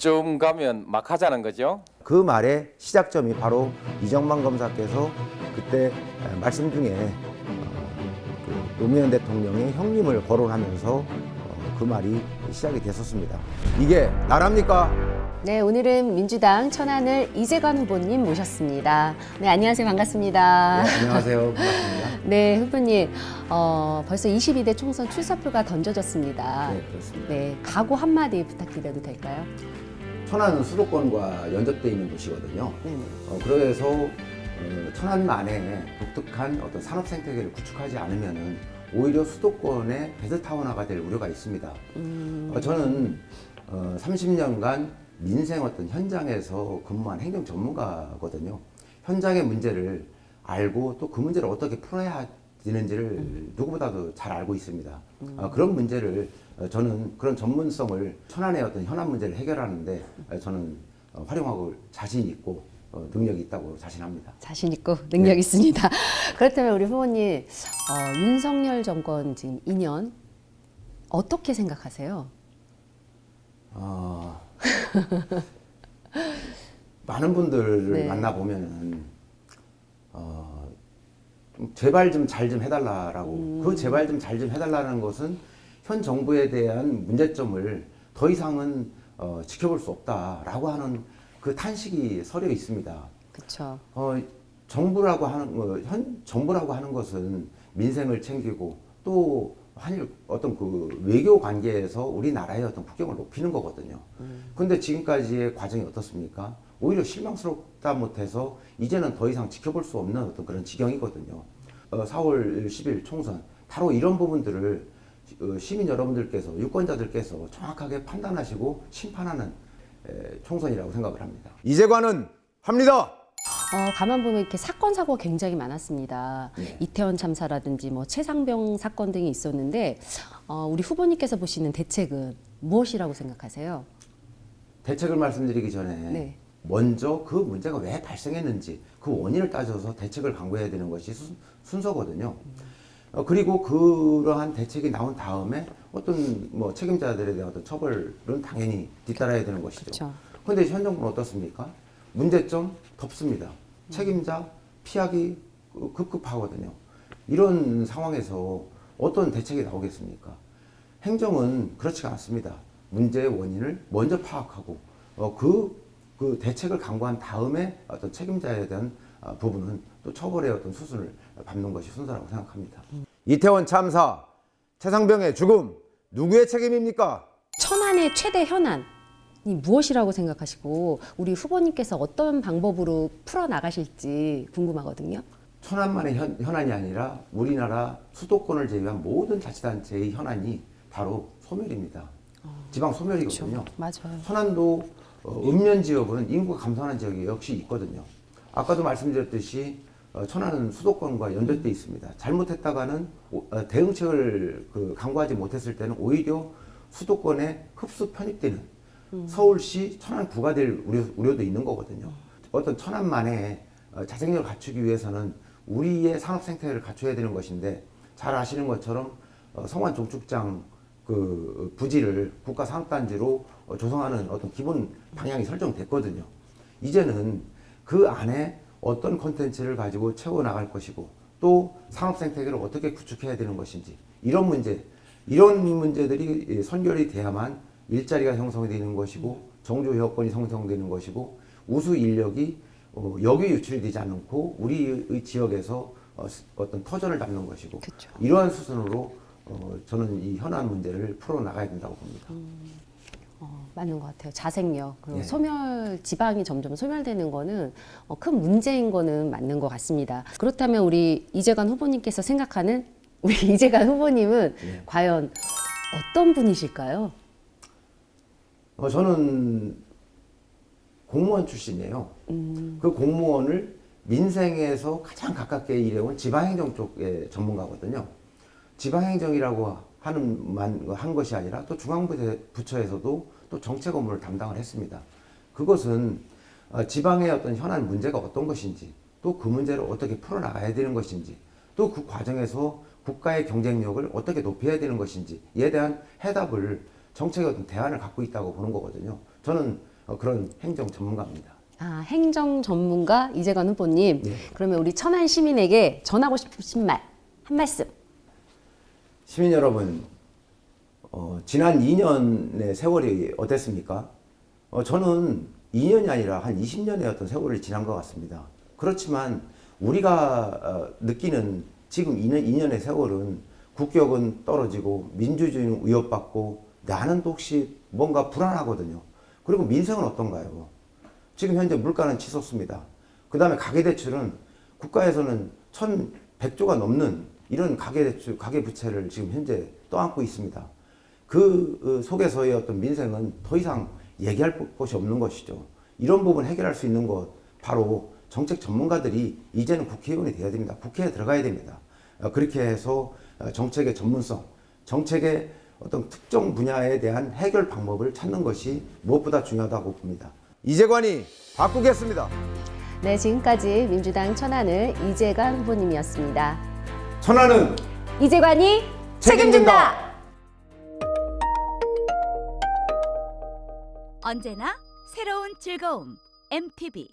좀 가면 막 하자는 거죠. 그 말의 시작점이 바로 이정만 검사께서 그때 말씀 중에 그 노무현 대통령의 형님을 거론하면서 그 말이 시작이 됐었습니다. 이게 나랍니까? 네, 오늘은 민주당 천안을 이재관 후보님 모셨습니다. 네, 안녕하세요. 반갑습니다. 네, 안녕하세요. 반갑습니다. 네, 후보님, 벌써 22대 총선 출사표가 던져졌습니다. 네, 그렇습니다. 네, 각오 한마디 부탁드려도 될까요? 천안은 수도권과 연접되어 있는 도시거든요. 네. 그래서 천안만의 독특한 어떤 산업 생태계를 구축하지 않으면은 오히려 수도권의 베스트타운화가 될 우려가 있습니다. 저는 30년간 민생 어떤 현장에서 근무한 행정 전문가거든요. 현장의 문제를 알고 또 그 문제를 어떻게 풀어야 되는지를 누구보다도 잘 알고 있습니다. 그런 문제를 저는 그런 전문성을 천안의 어떤 현안 문제를 해결하는데 저는 활용하고 자신 있고 능력이 있다고 자신합니다. 자신 있고 능력 있습니다. 그렇다면 우리 후보님, 윤석열 정권 지금 2년 어떻게 생각하세요? 많은 분들을 네. 만나보면은 제발 좀 잘 좀 해달라라고 그 제발 좀 잘 좀 해달라는 것은 현 정부에 대한 문제점을 더 이상은 지켜볼 수 없다라고 하는 그 탄식이 서려 있습니다. 그렇죠. 정부라고 하는 현 정부라고 하는 것은 민생을 챙기고 또 한일 어떤 그 외교 관계에서 우리나라의 어떤 국격을 높이는 거거든요. 그런데 지금까지의 과정이 어떻습니까? 오히려 실망스럽다 못해서 이제는 더 이상 지켜볼 수 없는 어떤 그런 지경이거든요. 4월 10일 총선 바로 이런 부분들을 시민 여러분들께서 유권자들께서 정확하게 판단하시고 심판하는 총선이라고 생각을 합니다. 이재관은 합니다. 가만 보면 이렇게 사건 사고가 굉장히 많았습니다. 네. 이태원 참사라든지 뭐 최상병 사건 등이 있었는데 우리 후보님께서 보시는 대책은 무엇이라고 생각하세요? 대책을 말씀드리기 전에 네. 먼저 그 문제가 왜 발생했는지 그 원인을 따져서 대책을 강구해야 되는 것이 순서거든요. 그리고 그러한 대책이 나온 다음에 어떤 뭐 책임자들에 대한 어떤 처벌은 당연히 뒤따라야 되는 것이죠. 그렇죠. 그런데 현 정부는 어떻습니까? 문제점 덮습니다. 책임자 피하기 급급하거든요. 이런 상황에서 어떤 대책이 나오겠습니까? 행정은 그렇지가 않습니다. 문제의 원인을 먼저 파악하고 그 대책을 강구한 다음에 어떤 책임자에 대한 부분은 또 처벌의 어떤 수순을 밟는 것이 순서라고 생각합니다. 이태원 참사, 최상병의 죽음 누구의 책임입니까? 천안의 최대 현안이 무엇이라고 생각하시고 우리 후보님께서 어떤 방법으로 풀어 나가실지 궁금하거든요. 천안만의 현안이 아니라 우리나라 수도권을 제외한 모든 자치단체의 현안이 바로 소멸입니다. 지방 소멸이거든요. 맞아요. 천안도 읍면 지역은 인구가 감소하는 지역이 역시 있거든요. 아까도 말씀드렸듯이 천안은 수도권과 연결돼 있습니다. 잘못했다가는 대응책을 강구하지 못했을 때는 오히려 수도권에 흡수 편입되는 서울시 천안구가 될 우려도 있는 거거든요. 어떤 천안만의 자생력을 갖추기 위해서는 우리의 산업 생태계를 갖춰야 되는 것인데 잘 아시는 것처럼 성완 종축장 그 부지를 국가 산업단지로 조성하는 어떤 기본 방향이 설정됐거든요. 이제는 그 안에 어떤 콘텐츠를 가지고 채워 나갈 것이고 또 산업 생태계를 어떻게 구축해야 되는 것인지 이런 문제들이 선결이 돼야만 일자리가 형성되는 것이고 정조 여건이 형성되는 것이고 우수 인력이 여기 유출이 되지 않고 우리의 지역에서 어떤 터전을 잡는 것이고 그쵸. 이러한 수순으로 저는 이 현안 문제를 풀어 나가야 된다고 봅니다. 맞는 것 같아요. 자생력 그리고 예. 지방이 점점 소멸되는 거는 큰 문제인 거는 맞는 것 같습니다. 그렇다면 우리 이재관 후보님께서 생각하는 우리 이재관 후보님은 예. 과연 어떤 분이실까요? 저는 공무원 출신이에요. 그 공무원을 민생에서 가장 가깝게 일해온 지방행정 쪽의 전문가거든요. 지방행정이라고 한 것이 아니라 또 중앙부처에서도 또 정책 업무를 담당을 했습니다. 그것은 지방의 어떤 현안 문제가 어떤 것인지 또 그 문제를 어떻게 풀어나가야 되는 것인지 또 그 과정에서 국가의 경쟁력을 어떻게 높여야 되는 것인지에 대한 해답을 정책의 어떤 대안을 갖고 있다고 보는 거거든요. 저는 그런 행정 전문가입니다. 아, 행정 전문가 이재관 후보님. 예. 그러면 우리 천안 시민에게 전하고 싶으신 말 한 말씀. 시민 여러분, 지난 2년의 세월이 어땠습니까? 저는 2년이 아니라 한 20년의 어떤 세월이 지난 것 같습니다. 그렇지만 우리가 느끼는 지금 2년의 세월은 국격은 떨어지고 민주주의는 위협받고 나는 또 혹시 뭔가 불안하거든요. 그리고 민생은 어떤가요? 지금 현재 물가는 치솟습니다. 그 다음에 가계대출은 국가에서는 1,100조가 넘는 이런 가계대출, 가계부채를 지금 현재 떠안고 있습니다. 그 속에서의 어떤 민생은 더 이상 얘기할 곳이 없는 것이죠. 이런 부분 해결할 수 있는 것, 바로 정책 전문가들이 이제는 국회의원이 돼야 됩니다. 국회에 들어가야 됩니다. 그렇게 해서 정책의 전문성, 정책의 어떤 특정 분야에 대한 해결 방법을 찾는 것이 무엇보다 중요하다고 봅니다. 이재관이 바꾸겠습니다. 네, 지금까지 민주당 천안을 이재관 후보님이었습니다. 천안은 이재관이 책임진다. 언제나 새로운 즐거움 MTV